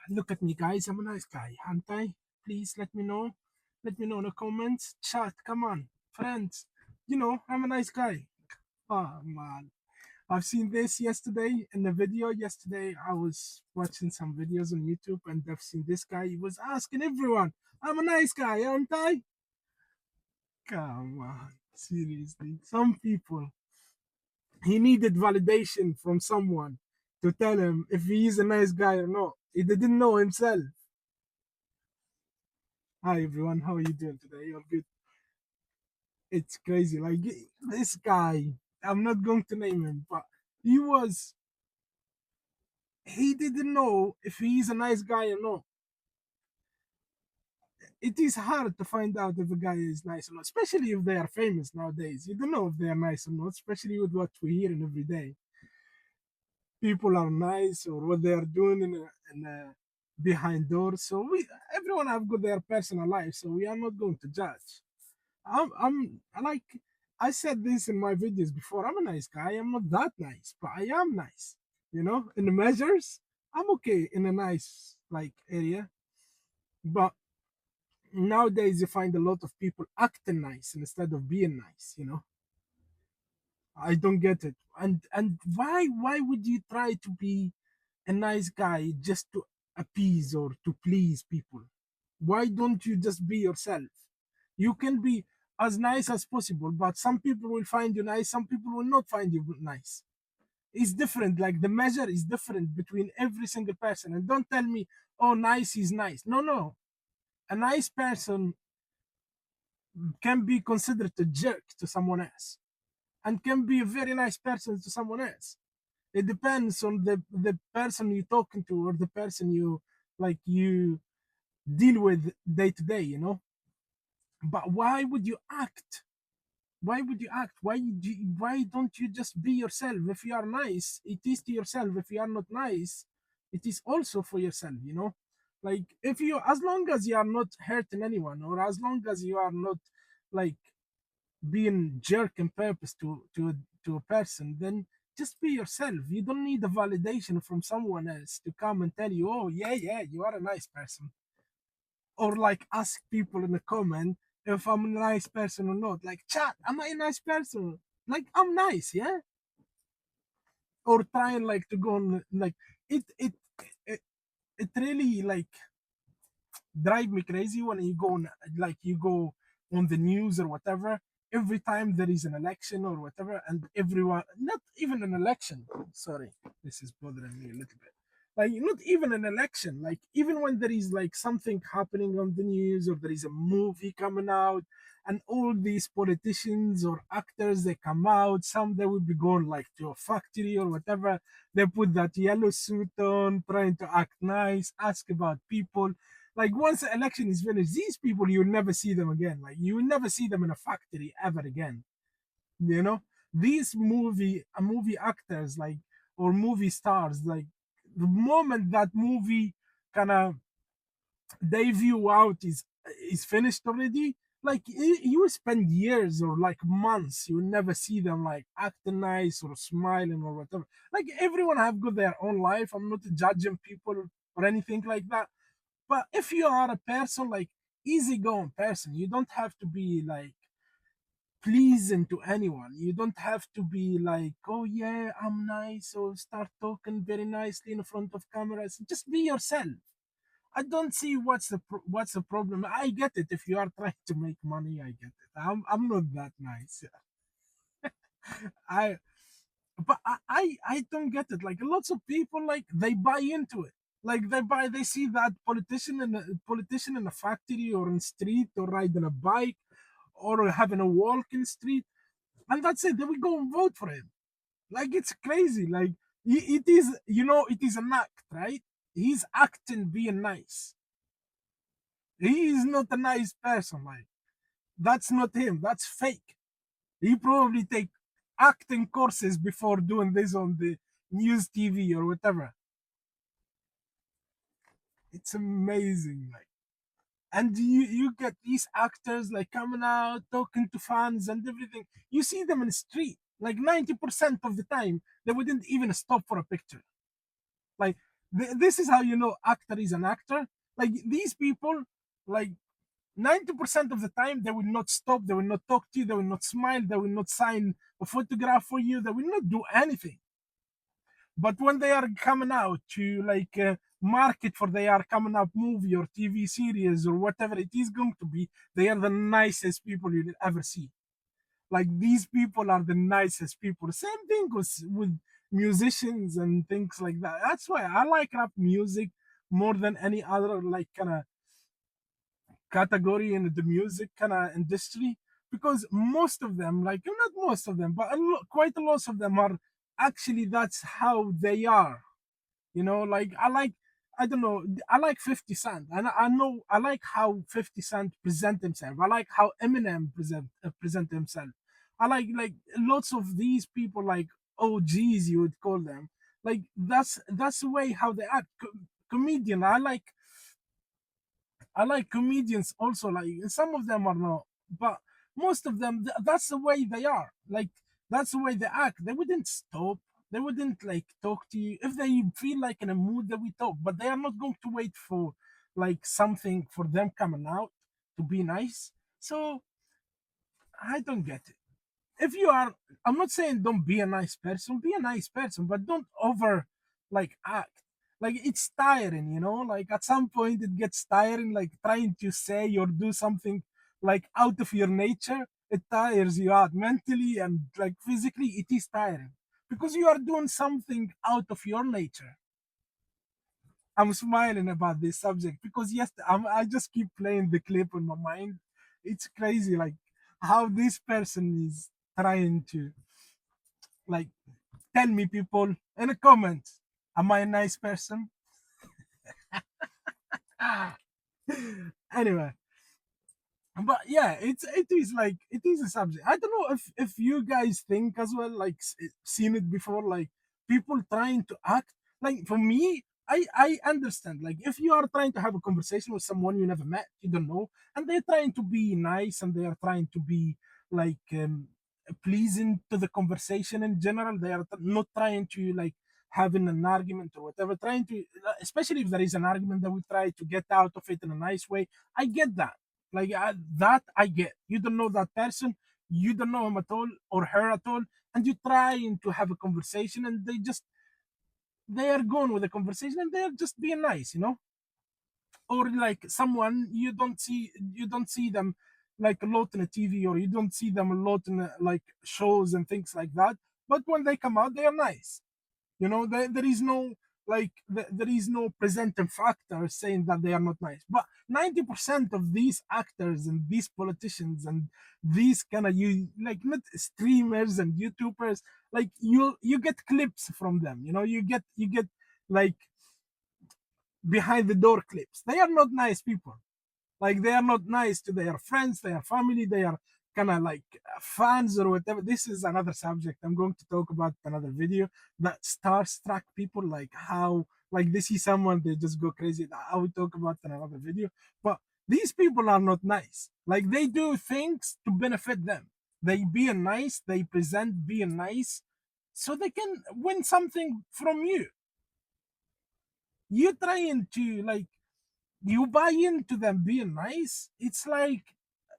Look at me, guys. I'm a nice guy, aren't I? Please let me know. Let me know in the comments. Chat, come on. Friends, I'm a nice guy. Oh, man. I've seen this yesterday in the video. Yesterday, I was watching some videos on YouTube and I've seen this guy. He was asking everyone, I'm a nice guy, aren't I? Come on. Seriously. Some people, he needed validation from someone to tell him if he is a nice guy or not. He didn't know himself. Hi everyone, how are you doing today? You're good. It's crazy. Like this guy, I'm not going to name him, but he was he didn't know if he's a nice guy or not. It is hard to find out if a guy is nice or not, especially if they are famous nowadays. You don't know if they are nice or not, especially with what we hear in every day. People are nice or what they are doing in behind doors. So everyone have got their personal life, so we are not going to judge. I like I said this in my videos before. I'm a nice guy. I'm not that nice, but I am nice. In the measures, I'm okay in a nice like area. But nowadays, you find a lot of people acting nice instead of being nice. I don't get it. And why would you try to be a nice guy just to appease or to please people? Why don't you just be yourself? You can be as nice as possible, but some people will find you nice, some people will not find you nice. It's different, like the measure is different between every single person. And don't tell me, oh, nice is nice. No, no. A nice person can be considered a jerk to someone else and can be a very nice person to someone else. It depends on the person you're talking to or the person you deal with day to day. But why would you act? Why would you act? Why don't you just be yourself? If you are nice, it is to yourself. If you are not nice, it is also for yourself. Like if you as long as you are not hurting anyone, or as long as you are not like being jerk on purpose to a person, then just be yourself. You don't need a validation from someone else to come and tell you, oh yeah, yeah, you are a nice person. Or like ask people in the comment if I'm a nice person or not. Like, chat, am I a nice person? Like, I'm nice, yeah. Or trying like to go on like it it it, it really like drive me crazy when you go on the news or whatever. Every time there is an election or whatever, and everyone, not even an election, sorry, this is bothering me a little bit. Like not even an election, like even when there is like something happening on the news or there is a movie coming out, and all these politicians or actors, they come out, some they will be going like to a factory or whatever. They put that yellow suit on, trying to act nice, ask about people. Like once the election is finished, these people, you'll never see them again. Like you will never see them in a factory ever again. You know, these movie actors, like, or movie stars, like the moment that movie kind of debut out is finished already, like you will spend years or like months, you will never see them like acting nice or smiling or whatever. Like everyone have got their own life. I'm not judging people or anything like that. But if you are a person like easygoing person, you don't have to be like pleasing to anyone. You don't have to be like, oh yeah, I'm nice, or start talking very nicely in front of cameras. Just be yourself. I don't see what's the problem. I get it if you are trying to make money. I get it. I'm not that nice. I but I don't get it. Like lots of people, like they buy into it. Like they see that politician in a factory or in street or riding a bike or having a walk in street, and that's it. Then we go and vote for him. Like it's crazy. Like it is, it is an act, right? He's acting being nice. He is not a nice person. Like that's not him. That's fake. He probably take acting courses before doing this on the news TV or whatever. It's amazing. Like, and you get these actors like coming out talking to fans and everything. You see them in the street. Like 90% of the time, they wouldn't even stop for a picture. Like This is how you know actor is an actor. Like these people, like 90% of the time, they will not stop, they will not talk to you, they will not smile, they will not sign a photograph for you, they will not do anything. But when they are coming out to market for their coming up movie or TV series or whatever it is going to be, they are the nicest people you'll ever see. Like these people are the nicest people. Same thing with musicians and things like that. That's why I like rap music more than any other like kind of category in the music kind of industry, because most of them, like not most of them, but quite a lot of them are actually that's how they are. Like I don't know, I like 50 Cent, and I know I like how 50 Cent present himself. I like how Eminem present himself. I like lots of these people, like OGs you would call them. Like that's the way how they act. Comedian, I like comedians also. Like some of them are not, but most of them, that's the way they are. Like that's the way they act. They wouldn't stop. They wouldn't like talk to you if they feel like in a mood that we talk. But they are not going to wait for like something for them coming out to be nice. So I don't get it. If you are, I'm not saying don't be a nice person, be a nice person, but don't over like act. Like it's tiring. Like at some point it gets tiring, like trying to say or do something like out of your nature. It tires you out mentally and like physically. It is tiring because you are doing something out of your nature. I'm smiling about this subject because yes, I just keep playing the clip in my mind. It's crazy, like how this person is trying to like tell me, people in the comments, am I a nice person? Anyway, but yeah, it is a subject. I don't know if you guys think as well, like seen it before, like people trying to act. Like for me, I understand, like if you are trying to have a conversation with someone you never met, you don't know, and they're trying to be nice and they are trying to be like pleasing to the conversation in general. They are not trying to like having an argument or whatever, trying to, especially if there is an argument, that we try to get out of it in a nice way. I get that. Like that, I get. You don't know that person, you don't know him at all or her at all, and you're trying to have a conversation, and they are going with the conversation, and they are just being nice. Or like someone you don't see them like a lot in a TV, or you don't see them a lot in like shows and things like that. But when they come out, they are nice. There is no there is no presenting factor saying that they are not nice. But 90% of these actors and these politicians and these kind of you like not streamers and YouTubers, like you get clips from them. You get like behind the door clips. They are not nice people. Like they are not nice to their friends, their family. They are kind of like fans or whatever. This is another subject I'm going to talk about in another video. That starstruck people, like how like they see someone, they just go crazy. I will talk about in another video. But these people are not nice. Like they do things to benefit them. They being nice, they present being nice, so they can win something from you. You trying to like you buy into them being nice. It's like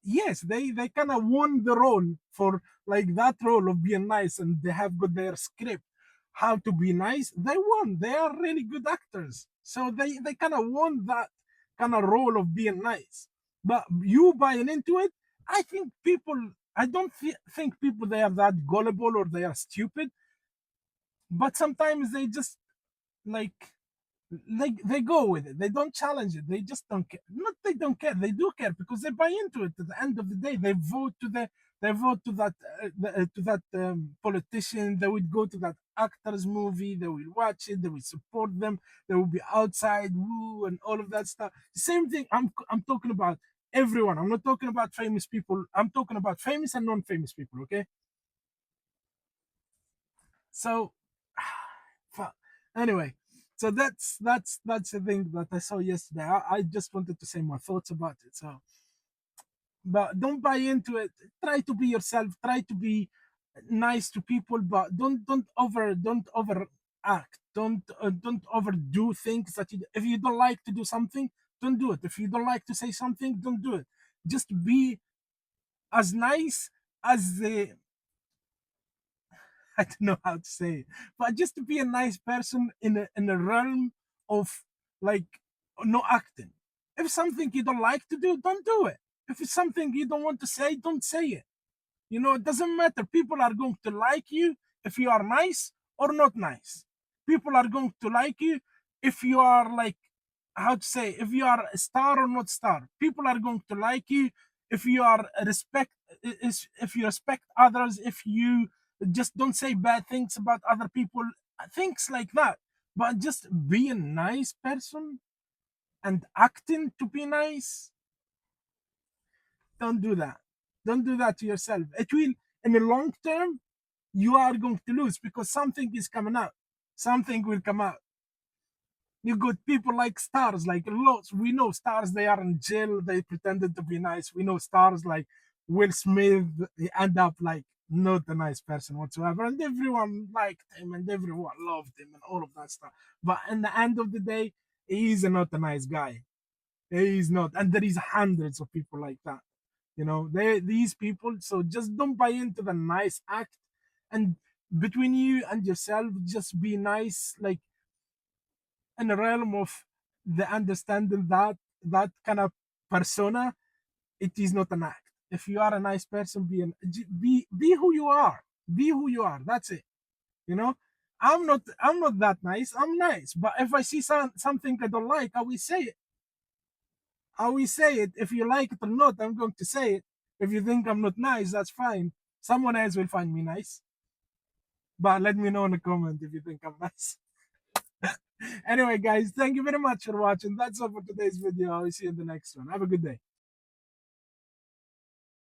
yes, they kind of won the role for like that role of being nice, and they have got their script how to be nice. They won. They are really good actors, so they kind of won that kind of role of being nice. But you buying into it, I think people. I don't think people they are that gullible or they are stupid, but sometimes they just like they go with it. They don't challenge it. They just don't care. Not they don't care. They do care because they buy into it. At the end of the day, they vote to that politician. They would go to that actor's movie. They will watch it. They will support them. They will be outside, woo, and all of that stuff. Same thing. I'm talking about everyone. I'm not talking about famous people. I'm talking about famous and non-famous people. Okay, so anyway, so that's the thing that I saw yesterday. I just wanted to say my thoughts about it. So, but don't buy into it. Try to be yourself. Try to be nice to people, but don't over act. Don't overdo things that if you don't like to do something, don't do it. If you don't like to say something, don't do it. Just be as nice as the I don't know how to say it, but just to be a nice person in a realm of like no acting. If something you don't like to do, don't do it. If it's something you don't want to say, don't say it. You know, it doesn't matter. People are going to like you if you are nice or not nice. People are going to like you if you are like, how to say, if you are a star or not star. People are going to like you if you are respect, if you respect others, if you just don't say bad things about other people, things like that. But just be a nice person and acting to be nice, don't do that. Don't do that to yourself. It will, in the long term, you are going to lose because something is coming out. Something will come out. You got people like stars, like lots. We know stars, they are in jail, they pretended to be nice. We know stars like Will Smith, he end up like not a nice person whatsoever. And everyone liked him and everyone loved him and all of that stuff. But in the end of the day, he's not a nice guy. He's not. And there is hundreds of people like that. You know, they these people. So just don't buy into the nice act, and between you and yourself, just be nice, like in the realm of the understanding that that kind of persona, it is not an act. If you are a nice person, be who you are. Be who you are. That's it. You know, I'm not that nice. I'm nice, but if I see something I don't like, I will say it. I will say it. If you like it or not, I'm going to say it. If you think I'm not nice, that's fine. Someone else will find me nice. But let me know in the comment if you think I'm nice. Anyway, guys, thank you very much for watching. That's all for today's video. I will see you in the next one. Have a good day.